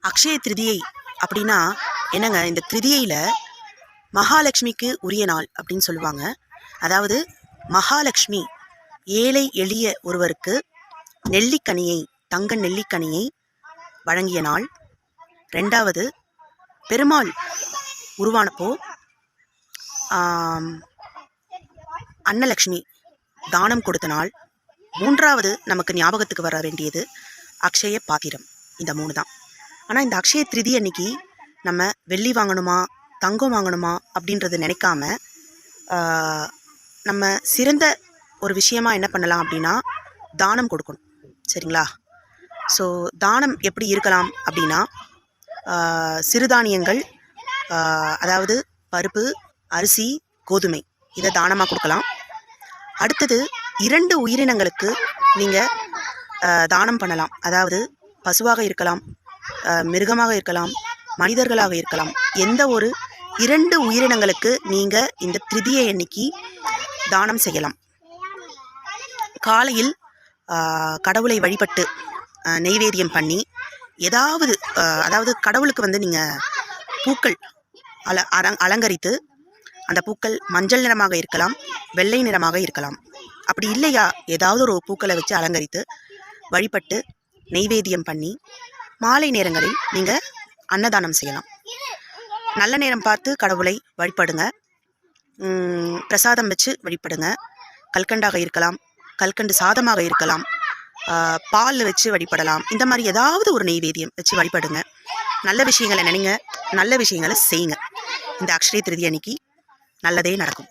அக்ஷய திருதியை அப்படின்னா என்னங்க? இந்த திருதியையில் மகாலட்சுமிக்கு உரிய நாள் அப்படின்னு சொல்லுவாங்க. அதாவது மகாலட்சுமி ஏழை எளிய ஒருவருக்கு நெல்லிக்கனியை, தங்க நெல்லிக்கனியை வழங்கிய நாள். ரெண்டாவது, பெருமாள் உருவானப்போ அன்னலக்ஷ்மி தானம் கொடுத்த நாள். மூன்றாவது நமக்கு ஞாபகத்துக்கு வர வேண்டியது அக்ஷய பாத்திரம். இந்த 3 தான். ஆனால் இந்த அக்ஷய திருதி அன்னைக்கு நம்ம வெள்ளி வாங்கணுமா, தங்கம் வாங்கணுமா அப்படின்றது நினைக்காம நம்ம சிறந்த ஒரு விஷயமா என்ன பண்ணலாம் அப்படின்னா தானம் கொடுக்கணும். சரிங்களா? ஸோ தானம் எப்படி இருக்கலாம் அப்படின்னா சிறுதானியங்கள், அதாவது பருப்பு, அரிசி, கோதுமை, இதை தானமாக கொடுக்கலாம். அடுத்தது 2 உயிரினங்களுக்கு நீங்கள் தானம் பண்ணலாம். அதாவது பசுவாக இருக்கலாம், மிருகமாக இருக்கலாம், மனிதர்களாக இருக்கலாம். எந்த ஒரு 2 உயிரினங்களுக்கு நீங்கள் இந்த திருதியை அன்னைக்கு தானம் செய்யலாம். காலையில் கடவுளை வழிபட்டு நெய்வேத்தியம் பண்ணி ஏதாவது அதாவது கடவுளுக்கு நீங்கள் பூக்கள் அலங்கரித்து, அந்த பூக்கள் மஞ்சள் நிறமாக இருக்கலாம், வெள்ளை நிறமாக இருக்கலாம். அப்படி இல்லையா ஏதாவது ஒரு பூக்களை வச்சு அலங்கரித்து வழிபட்டு நெய்வேத்தியம் பண்ணி மாலை நேரங்களில் நீங்கள் அன்னதானம் செய்யலாம். நல்ல நேரம் பார்த்து கடவுளை வழிபடுங்க. பிரசாதம் வச்சு வழிபடுங்க. கல்கண்டாக இருக்கலாம், கல்கண்டு சாதமாக இருக்கலாம், பால் வச்சு வழிபடலாம். இந்த மாதிரி ஏதாவது ஒரு நெய்வேத்தியம் வச்சு வழிபடுங்க. நல்ல விஷயங்களை நினைங்க, நல்ல விஷயங்களை செய்யுங்க. இந்த அக்ஷய திருதி அன்னைக்கு நல்லதே நடக்கும்.